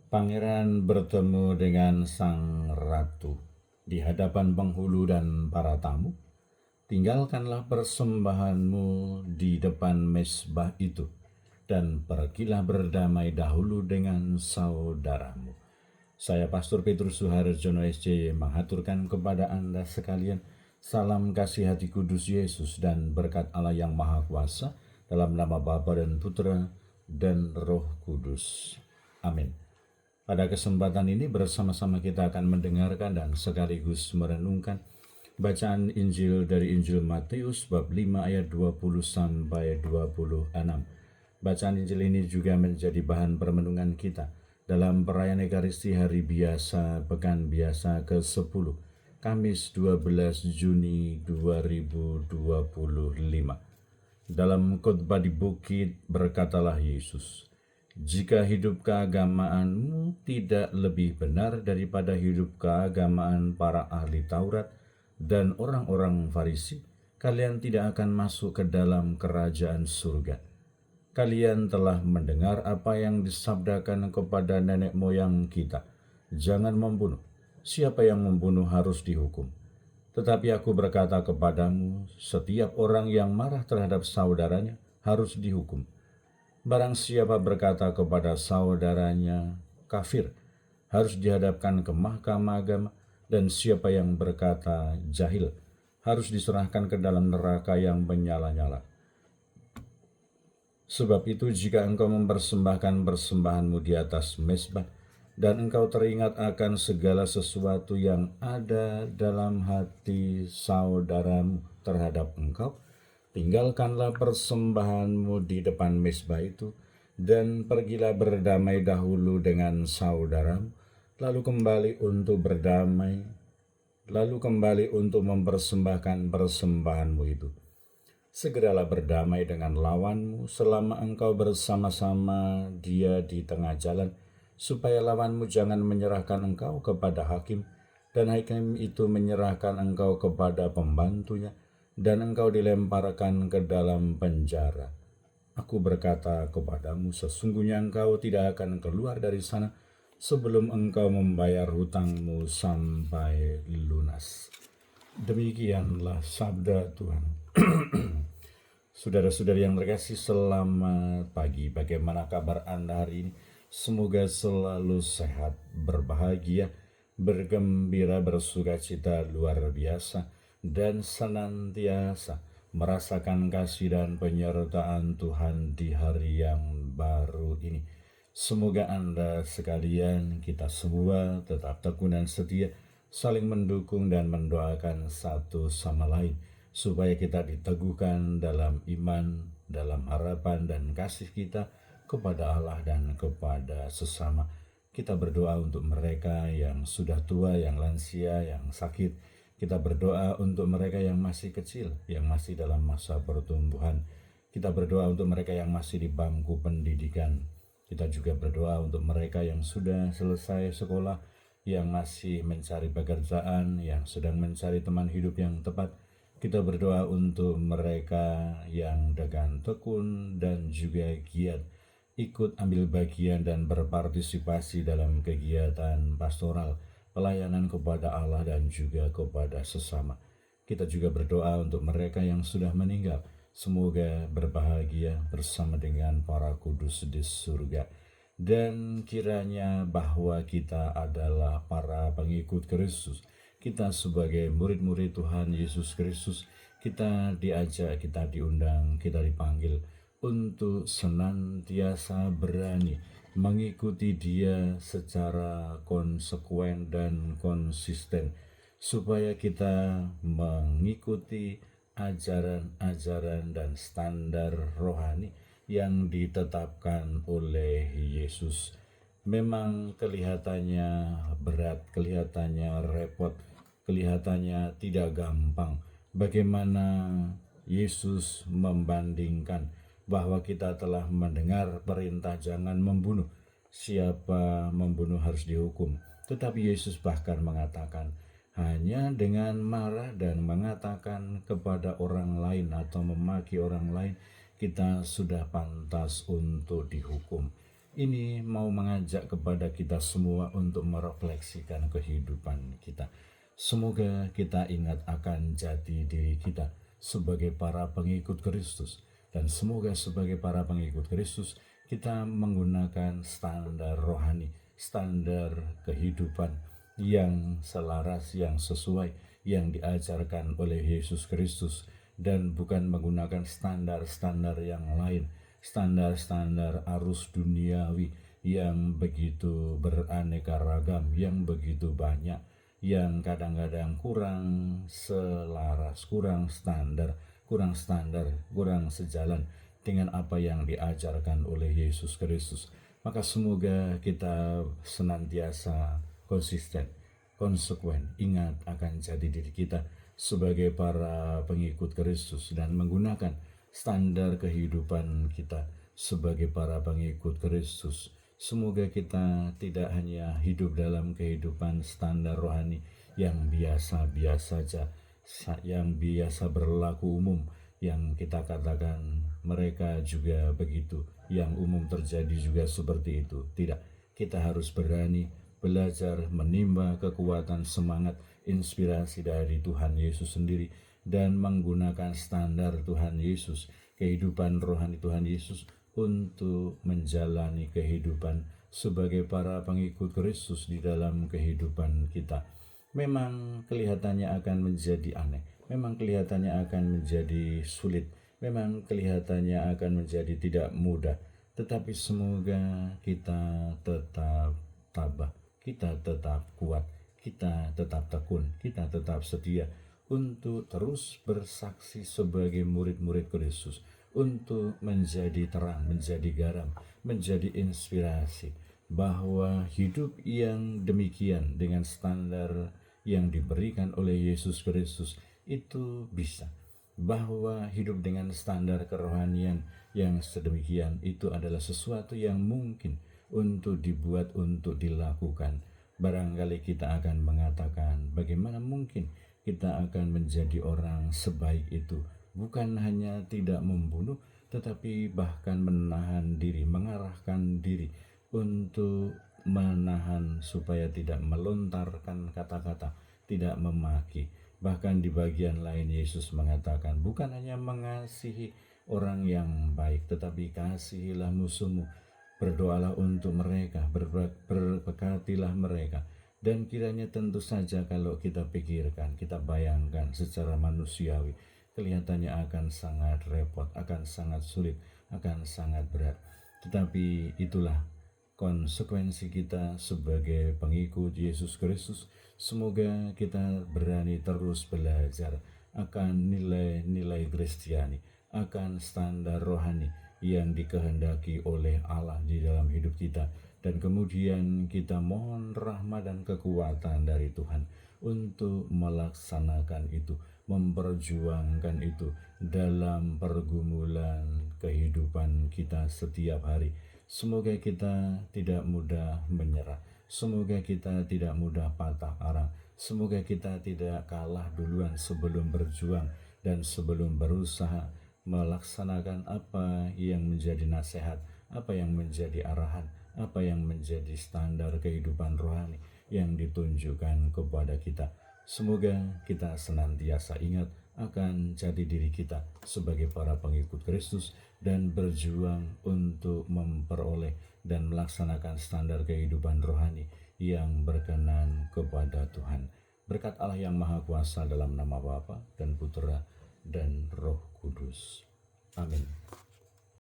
Pangeran bertemu dengan sang ratu di hadapan penghulu dan para tamu. Tinggalkanlah persembahanmu di depan mezbah itu, dan pergilah berdamai dahulu dengan saudaramu. Saya Pastor Petrus Suharjono SJ menghaturkan kepada Anda sekalian salam kasih hati kudus Yesus dan berkat Allah yang Maha Kuasa dalam nama Bapa dan Putra dan Roh Kudus. Amin. Pada kesempatan ini bersama-sama kita akan mendengarkan dan sekaligus merenungkan bacaan Injil dari Injil Matius bab 5 ayat 20 sampai 26. Bacaan Injil ini juga menjadi bahan permenungan kita dalam perayaan Ekaristi Hari Biasa Pekan Biasa ke-10, Kamis 12 Juni 2025. Dalam khotbah di bukit berkatalah Yesus, "Jika hidup keagamaanmu tidak lebih benar daripada hidup keagamaan para ahli Taurat dan orang-orang Farisi, kalian tidak akan masuk ke dalam kerajaan surga. Kalian telah mendengar apa yang disabdakan kepada nenek moyang kita, jangan membunuh. Siapa yang membunuh harus dihukum. Tetapi aku berkata kepadamu, setiap orang yang marah terhadap saudaranya harus dihukum. Barang siapa berkata kepada saudaranya kafir, harus dihadapkan ke mahkamah agama, dan siapa yang berkata jahil, harus diserahkan ke dalam neraka yang menyala-nyala. Sebab itu jika engkau mempersembahkan persembahanmu di atas mezbah, dan engkau teringat akan segala sesuatu yang ada dalam hati saudaramu terhadap engkau, tinggalkanlah persembahanmu di depan mezbah itu, dan pergilah berdamai dahulu dengan saudaramu, lalu kembali untuk mempersembahkan persembahanmu itu. Segeralah berdamai dengan lawanmu selama engkau bersama-sama dia di tengah jalan, supaya lawanmu jangan menyerahkan engkau kepada hakim, dan hakim itu menyerahkan engkau kepada pembantunya, dan engkau dilemparkan ke dalam penjara. Aku berkata kepadamu, sesungguhnya engkau tidak akan keluar dari sana sebelum engkau membayar hutangmu sampai lunas." Demikianlah sabda Tuhan. Saudara-saudari yang terkasih, selamat pagi. Bagaimana kabar Anda hari ini? Semoga selalu sehat, berbahagia, bergembira, bersukacita luar biasa, dan senantiasa merasakan kasih dan penyertaan Tuhan di hari yang baru ini. Semoga Anda sekalian, kita semua tetap tekun dan setia, saling mendukung dan mendoakan satu sama lain, supaya kita diteguhkan dalam iman, dalam harapan dan kasih kita kepada Allah dan kepada sesama. Kita berdoa untuk mereka yang sudah tua, yang lansia, yang sakit. Kita berdoa untuk mereka yang masih kecil, yang masih dalam masa pertumbuhan. Kita berdoa untuk mereka yang masih di bangku pendidikan. Kita juga berdoa untuk mereka yang sudah selesai sekolah, yang masih mencari pekerjaan, yang sedang mencari teman hidup yang tepat. Kita berdoa untuk mereka yang dengan tekun dan juga giat ikut ambil bagian dan berpartisipasi dalam kegiatan pastoral, pelayanan kepada Allah dan juga kepada sesama. Kita juga berdoa untuk mereka yang sudah meninggal, semoga berbahagia bersama dengan para kudus di surga. Dan kiranya bahwa kita adalah para pengikut Kristus, kita sebagai murid-murid Tuhan Yesus Kristus, kita diajak, kita diundang, kita dipanggil untuk senantiasa berani mengikuti Dia secara konsekuen dan konsisten, supaya kita mengikuti ajaran-ajaran dan standar rohani yang ditetapkan oleh Yesus. Memang kelihatannya berat, kelihatannya repot, kelihatannya tidak gampang. Bagaimana Yesus membandingkan bahwa kita telah mendengar perintah jangan membunuh. Siapa membunuh harus dihukum. Tetapi Yesus bahkan mengatakan, hanya dengan marah dan mengatakan kepada orang lain atau memaki orang lain, kita sudah pantas untuk dihukum. ini mau mengajak kepada kita semua untuk merefleksikan kehidupan kita. Semoga kita ingat akan jati diri kita sebagai para pengikut Kristus. Dan semoga sebagai para pengikut Kristus kita menggunakan standar rohani, standar kehidupan yang selaras, yang sesuai, yang diajarkan oleh Yesus Kristus, dan bukan menggunakan standar-standar yang lain, standar-standar arus duniawi yang begitu beraneka ragam, yang begitu banyak, yang kadang-kadang kurang selaras, kurang standar, kurang sejalan dengan apa yang diajarkan oleh Yesus Kristus. Maka semoga kita senantiasa konsisten, konsekuen, ingat akan jati diri kita sebagai para pengikut Kristus dan menggunakan standar kehidupan kita sebagai para pengikut Kristus. Semoga kita tidak hanya hidup dalam kehidupan standar rohani yang biasa-biasa saja, yang biasa berlaku umum, yang kita katakan mereka juga begitu, yang umum terjadi juga seperti itu. Tidak, kita harus berani belajar menimba kekuatan, semangat, inspirasi dari Tuhan Yesus sendiri dan menggunakan standar Tuhan Yesus, kehidupan rohani Tuhan Yesus untuk menjalani kehidupan sebagai para pengikut Kristus di dalam kehidupan kita. Memang kelihatannya akan menjadi aneh, memang kelihatannya akan menjadi sulit, memang kelihatannya akan menjadi tidak mudah, tetapi semoga kita tetap tabah, kita tetap kuat, kita tetap tekun, kita tetap setia untuk terus bersaksi sebagai murid-murid Kristus, untuk menjadi terang, menjadi garam, menjadi inspirasi, bahwa hidup yang demikian dengan standar yang diberikan oleh Yesus Kristus itu bisa, bahwa hidup dengan standar kerohanian yang sedemikian itu adalah sesuatu yang mungkin untuk dibuat, untuk dilakukan. Barangkali kita akan mengatakan, bagaimana mungkin kita akan menjadi orang sebaik itu, bukan hanya tidak membunuh, tetapi bahkan menahan diri, mengarahkan diri untuk menahan supaya tidak melontarkan kata-kata, tidak memaki. Bahkan di bagian lain Yesus mengatakan, bukan hanya mengasihi orang yang baik, tetapi kasihilah musuhmu, berdoalah untuk mereka, berberkatilah mereka. Dan kiranya tentu saja kalau kita pikirkan, kita bayangkan secara manusiawi, kelihatannya akan sangat repot, akan sangat sulit, akan sangat berat. Tetapi itulah konsekuensi kita sebagai pengikut Yesus Kristus. Semoga kita berani terus belajar akan nilai-nilai Kristiani, akan standar rohani yang dikehendaki oleh Allah di dalam hidup kita, dan kemudian kita mohon rahmat dan kekuatan dari Tuhan untuk melaksanakan itu, memperjuangkan itu dalam pergumulan kehidupan kita setiap hari. Semoga kita tidak mudah menyerah, semoga kita tidak mudah patah arang, semoga kita tidak kalah duluan sebelum berjuang dan sebelum berusaha melaksanakan apa yang menjadi nasihat, apa yang menjadi arahan, apa yang menjadi standar kehidupan rohani yang ditunjukkan kepada kita. Semoga kita senantiasa ingat akan jati diri kita sebagai para pengikut Kristus dan berjuang untuk memperoleh dan melaksanakan standar kehidupan rohani yang berkenan kepada Tuhan. Berkat Allah yang Maha Kuasa dalam nama Bapa dan Putera dan Roh Kudus. Amin.